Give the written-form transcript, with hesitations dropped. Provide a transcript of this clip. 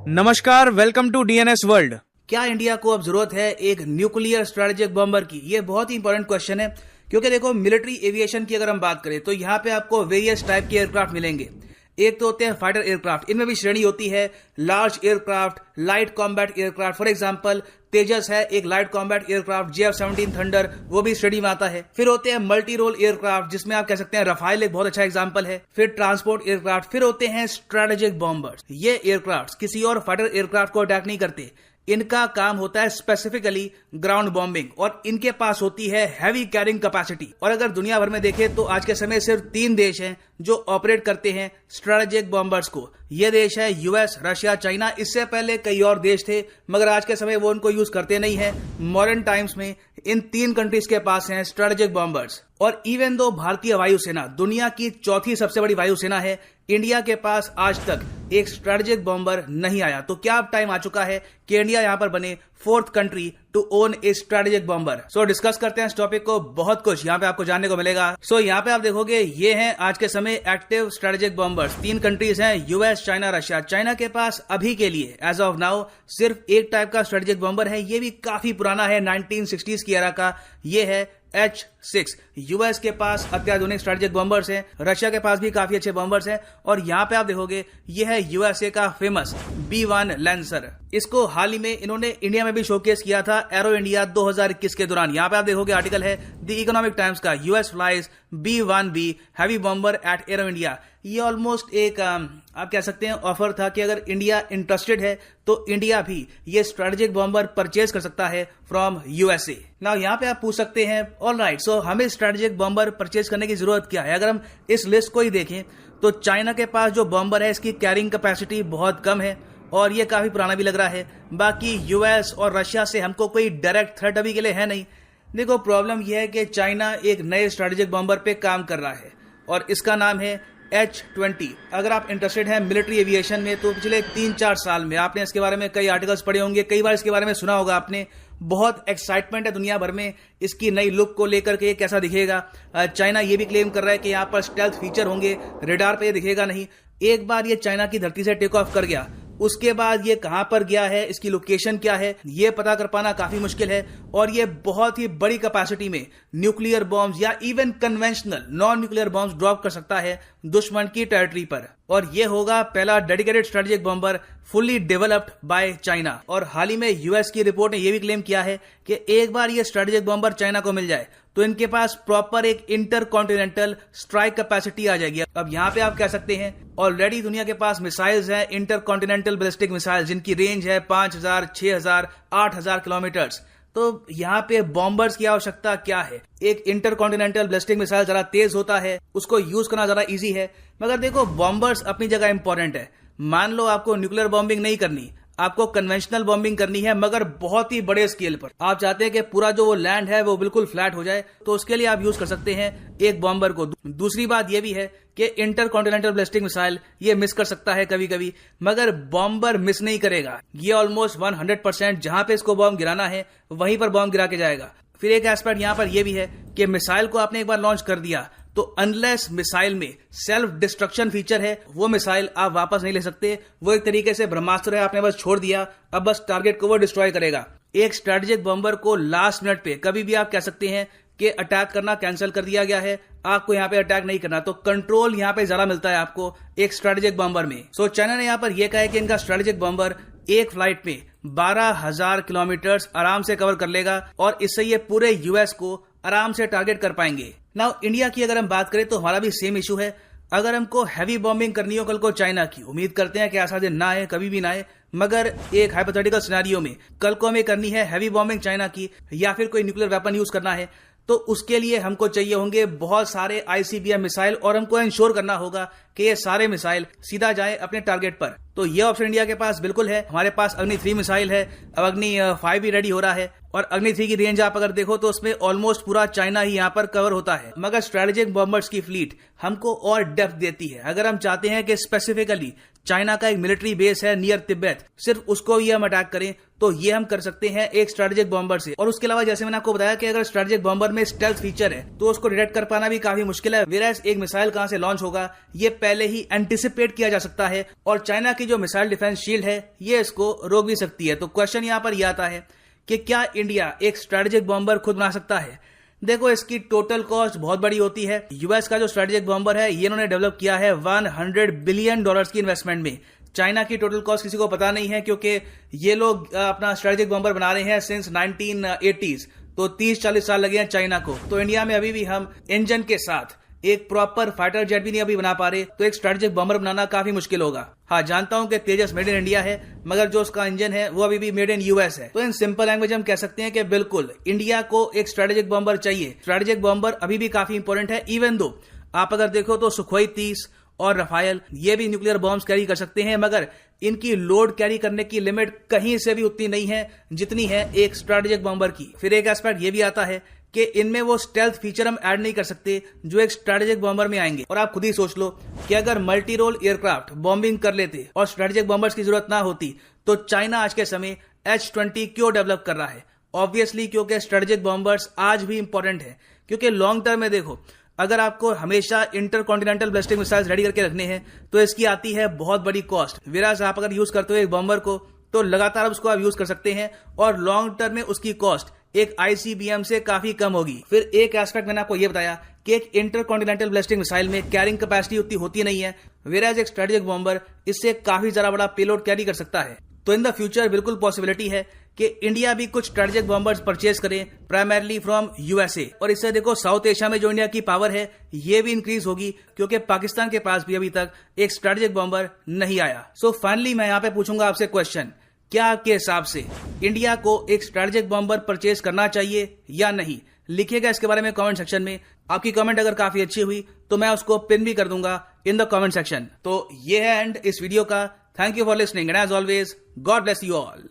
नमस्कार, welcome to DNS world. क्या India को अब जरूरत है एक न्यूक्लियर स्ट्रेटेजिक बॉम्बर की? ये बहुत ही इंपॉर्टेंट क्वेश्चन है, क्योंकि देखो मिलिट्री एविएशन की अगर हम बात करें तो यहाँ पे आपको वेरियस टाइप के एयरक्राफ्ट मिलेंगे। एक तो होते हैं फाइटर एयरक्राफ्ट, इनमें भी श्रेणी होती है large aircraft, light combat aircraft. For example Tejas है एक light combat aircraft, JF-17 thunder वो भी श्रेणी में आता है। फिर होते हैं मल्टी रोल एयरक्राफ्ट, जिसमें आप कह सकते हैं रफाइल एक बहुत अच्छा एग्जांपल है। फिर ट्रांसपोर्ट एयरक्राफ्ट, फिर होते हैं स्ट्रेटेजिक बॉम्बर्स। ये एयरक्राफ्ट किसी और फाइटर एयरक्राफ्ट को अटैक नहीं करते, इनका काम होता है स्पेसिफिकली ग्राउंड बॉम्बिंग, और इनके पास होती है हैवी कैरिंग कैपेसिटी। और अगर दुनिया भर में देखें तो आज के समय सिर्फ 3 देश हैं जो ऑपरेट करते हैं स्ट्रेटेजिक बॉम्बर्स को। ये देश है यूएस, रशिया, चाइना। इससे पहले कई और देश थे, मगर आज के समय वो उनको यूज करते नहीं है। मॉडर्न टाइम्स में इन 3 कंट्रीज के पास हैं स्ट्रेटेजिक बॉम्बर्स। और इवन दो भारतीय वायुसेना दुनिया की 4थी सबसे बड़ी वायुसेना है, इंडिया के पास आज तक एक स्ट्रेटेजिक बॉम्बर नहीं आया। तो क्या अब टाइम आ चुका है कि इंडिया यहां पर बने 4th country to own a strategic bomber? So discuss करते हैं इस टॉपिक को। बहुत कुछ यहाँ पे आपको जानने को मिलेगा। सो यहाँ पे आप देखोगे ये हैं आज के समय एक्टिव स्ट्रेटेजिक बॉम्बर्स। 3 कंट्रीज हैं, यूएस, चाइना, रशिया। चाइना के पास अभी के लिए एज ऑफ नाउ सिर्फ एक टाइप का स्ट्रेटेजिक बॉम्बर है, ये भी काफी पुराना है, 1960s की एरा का। ये है H-6। यूएस के पास अत्याधुनिक स्ट्रेटेजिक बॉम्बर्स हैं, रशिया के पास भी काफी अच्छे बॉम्बर्स हैं। और यहां पे आप देखोगे ये है यूएसए का फेमस B-1 लैंसर। इसको हाल ही में इन्होंने इंडिया में भी शोकेस किया था एरो इंडिया 2021 के दौरान। यहां पे आप देखोगे आर्टिकल है द इकोनॉमिक टाइम्स का, US flies B-1B heavy bomber at Aero India. ये ऑलमोस्ट एक आप कह सकते हैं ऑफर था कि अगर इंडिया इंटरेस्टेड है तो इंडिया भी ये स्ट्रेटेजिक बॉम्बर परचेज कर सकता है फ्रॉम यूएसए। नाउ यहाँ पे आप पूछ सकते हैं ऑलराइट, सो हमें स्ट्रेटेजिक बॉम्बर परचेज करने की जरूरत क्या है? अगर हम इस लिस्ट को ही देखें तो चाइना के पास जो बॉम्बर है इसकी कैरिंग कैपेसिटी बहुत कम है और ये काफी पुराना भी लग रहा है। बाकी यूएस और रशिया से हमको कोई डायरेक्ट थ्रेट अभी के लिए है नहीं। देखो प्रॉब्लम यह है कि चाइना एक नए स्ट्रेटेजिक बॉम्बर पे काम कर रहा है और इसका नाम है H-20। अगर आप इंटरेस्टेड हैं मिलिट्री एविएशन में तो पिछले 3-4 साल में आपने इसके बारे में कई आर्टिकल्स पढ़े होंगे, कई बार इसके बारे में सुना होगा आपने। बहुत एक्साइटमेंट है दुनिया भर में इसकी नई लुक को लेकर के, ये कैसा दिखेगा। चाइना ये भी क्लेम कर रहा है कि यहाँ पर स्टेल्थ फीचर होंगे, रेडार पे ये दिखेगा नहीं। एक बार ये चाइना की धरती से टेक ऑफ कर गया, उसके बाद ये कहां पर गया है, इसकी लोकेशन क्या है, ये पता कर पाना काफी मुश्किल है। और ये बहुत ही बड़ी कैपेसिटी में न्यूक्लियर बॉम्ब्स या even conventional non nuclear bombs drop कर सकता है दुश्मन की टेरिटरी पर। और ये होगा पहला dedicated strategic bomber fully developed by China. और हाल ही में यूएस की रिपोर्ट ने यह भी क्लेम किया है कि एक बार ये स्ट्रेटेजिक बॉम्बर चाइना को मिल जाए तो इनके पास प्रॉपर एक इंटर कॉन्टिनेंटल स्ट्राइक कैपेसिटी आ जाएगी। अब यहाँ पे आप कह सकते हैं ऑलरेडी दुनिया के पास मिसाइल्स हैं, इंटर कॉन्टिनेंटल बैलिस्टिक मिसाइल, जिनकी रेंज है 5000, 6000, 8000 किलोमीटर्स। तो यहाँ पे बॉम्बर्स की आवश्यकता क्या है? एक इंटर कॉन्टिनेंटल बैलिस्टिक मिसाइल जरा तेज होता है, उसको यूज करना जरा इजी है। मगर देखो बॉम्बर्स अपनी जगह इंपॉर्टेंट है। मान लो आपको न्यूक्लियर बॉम्बिंग नहीं करनी, आपको कन्वेंशनल बॉम्बिंग करनी है, मगर बहुत ही बड़े स्केल पर। आप चाहते हैं कि पूरा जो वो लैंड है वो बिल्कुल फ्लैट हो जाए, तो उसके लिए आप यूज कर सकते हैं एक बॉम्बर को। दूसरी बात यह भी है कि इंटर कॉन्टिनेंटल बैलिस्टिक मिसाइल ये मिस कर सकता है कभी कभी, मगर बॉम्बर मिस नहीं करेगा। ये ऑलमोस्ट 100% जहां पे इसको बॉम्ब गिराना है वहीं पर बॉम्ब गिरा के जाएगा। फिर एक एस्पेक्ट यहां पर यह भी है कि मिसाइल को आपने एक बार लॉन्च कर दिया तो अनलेस मिसाइल में सेल्फ डिस्ट्रक्शन फीचर है, वो मिसाइल आप वापस नहीं ले सकते। वो एक तरीके से ब्रह्मास्त्र है, आपने बस छोड़ दिया, अब बस टारगेट को वो डिस्ट्रॉय करेगा। एक स्ट्रेटेजिक बॉम्बर को लास्ट मिनट पे कभी भी आप कह सकते हैं कि अटैक करना कैंसिल कर दिया गया है, आपको यहाँ पे अटैक नहीं करना। तो कंट्रोल यहाँ पे ज्यादा मिलता है आपको एक स्ट्रेटेजिक बॉम्बर में। सो चाइना ने यहाँ पर यह कहा है कि इनका स्ट्रेटेजिक बॉम्बर एक फ्लाइट में 12,000 किलोमीटर आराम से कवर कर लेगा और इससे ये पूरे यूएस को आराम से टारगेट कर पाएंगे। नाउ इंडिया की अगर हम बात करें तो हमारा भी सेम इशू है। अगर हमको हैवी बॉम्बिंग करनी हो कल को चाइना की, उम्मीद करते हैं कि ऐसा दिन ना आए, कभी भी ना आए, मगर एक हाइपोथेटिकल सिनेरियो में कल को हमें करनी है हैवी बॉम्बिंग चाइना की या फिर कोई न्यूक्लियर वेपन यूज करना है, तो उसके लिए हमको चाहिए होंगे बहुत सारे ICBM मिसाइल और हमको इंश्योर करना होगा कि ये सारे मिसाइल सीधा जाए अपने टारगेट पर। तो ये ऑप्शन इंडिया के पास बिल्कुल है। हमारे पास अग्नि 3 मिसाइल है, अब अग्नि 5 भी रेडी हो रहा है और अग्नि 3 की रेंज आप अगर देखो तो उसमें ऑलमोस्ट पूरा चाइना ही यहाँ पर कवर होता है। मगर स्ट्रेटेजिक बॉम्बर्स की फ्लीट हमको और डेप्थ देती है। अगर हम चाहते हैं कि स्पेसिफिकली चाइना का एक मिलिट्री बेस है नियर तिब्बत, सिर्फ उसको ही हम अटैक करें, तो ये हम कर सकते हैं एक स्ट्रेटेजिक बॉम्बर से। और उसके अलावा जैसे मैंने आपको बताया कि अगर स्ट्रेटेजिक बॉम्बर में स्टेल्थ फीचर है तो उसको डिटेक्ट कर पाना भी काफी मुश्किल है। वेराज एक मिसाइल कहां से लॉन्च होगा ये पहले ही एंटिसिपेट किया जा सकता है और चाइना के की जो मिसाइल डिफेंस शील्ड है ये इसको रोक भी सकती है। तो क्वेश्चन यहाँ पर यह आता है कि क्या इंडिया एक स्ट्रेटेजिक बॉम्बर खुद बना सकता है? देखो, इसकी टोटल कॉस्ट बहुत बड़ी होती है। यूएस का जो स्ट्रेटेजिक बॉम्बर है ये इन्होंने डेवलप किया है $100 बिलियन की इन्वेस्टमेंट में। चाइना की टोटल कॉस्ट किसी को पता नहीं है, क्योंकि ये लोग अपना स्ट्रेटेजिक बॉम्बर बना रहे हैं सिंस 1980s, तो 30-40 साल लगे हैं चाइना को। तो इंडिया में अभी भी हम इंजन के साथ एक प्रॉपर फाइटर जेट भी नहीं अभी बना पा रहे, तो एक स्ट्रेटेजिक बॉम्बर बनाना काफी मुश्किल होगा। हाँ, जानता हूं कि तेजस मेड इन इंडिया है, मगर जो उसका इंजन है वो अभी भी मेड इन यूएस है। तो इन सिंपल लैंग्वेज हम कह सकते हैं कि बिल्कुल इंडिया को एक स्ट्रेटेजिक बॉम्बर चाहिए। स्ट्रेटेजिक बॉम्बर अभी भी काफी इंपॉर्टेंट है। इवन दो आप अगर देखो तो सुखोई 30 और रफायल ये भी न्यूक्लियर बॉम्ब्स कैरी कर सकते हैं, मगर इनकी लोड कैरी करने की लिमिट कहीं से भी उतनी नहीं है जितनी है एक स्ट्रेटेजिक बॉम्बर की। फिर एक एस्पेक्ट ये भी आता है कि इनमें वो स्टेल्थ फीचर हम ऐड नहीं कर सकते जो एक स्ट्रेटेजिक बॉम्बर में आएंगे। और आप खुद ही सोच लो कि अगर मल्टी रोल एयरक्राफ्ट बॉम्बिंग कर लेते और स्ट्रेटेजिक बॉम्बर्स की जरूरत ना होती, तो चाइना आज के समय H-20 क्यों डेवलप कर रहा है? ऑब्वियसली क्योंकि स्ट्रेटेजिक बॉम्बर्स आज भी इंपॉर्टेंट है। क्योंकि लॉन्ग टर्म में देखो, अगर आपको हमेशा इंटरकॉन्टिनेंटल बैलिस्टिक मिसाइल्स रेडी करके रखने हैं तो इसकी आती है बहुत बड़ी कॉस्ट। वेराज आप अगर यूज करते हो एक बॉम्बर को, तो लगातार उसको आप यूज कर सकते हैं और लॉन्ग टर्म में उसकी कॉस्ट एक ICBM से काफी कम होगी। फिर एक एस्पेक्ट मैंने आपको यह बताया कि एक इंटरकॉन्टिनेंटल बैलिस्टिक मिसाइल में कैरिंग कैपेसिटी उतनी होती नहीं है, वेराज एक स्ट्रेटेजिक बॉम्बर इससे काफी ज्यादा बड़ा पेलोड कैरी कर सकता है। तो इन द फ्यूचर बिल्कुल पॉसिबिलिटी है कि इंडिया भी कुछ स्ट्रेटेजिक बॉम्बर्स परचेज करे, प्राइमरली फ्रॉम USA। और इससे देखो साउथ एशिया में जो इंडिया की पावर है ये भी इंक्रीज होगी, क्योंकि पाकिस्तान के पास भी अभी तक एक स्ट्रेटेजिक बॉम्बर नहीं आया। सो फाइनली मैं यहाँ पे पूछूंगा आपसे क्वेश्चन, क्या आपके हिसाब से इंडिया को एक स्ट्रेटेजिक बॉम्बर परचेज करना चाहिए या नहीं? लिखिएगा इसके बारे में कमेंट सेक्शन में। आपकी कमेंट अगर काफी अच्छी हुई तो मैं उसको पिन भी कर दूंगा इन द कमेंट सेक्शन। तो ये है एंड इस वीडियो का। Thank you for listening and as always God bless you all.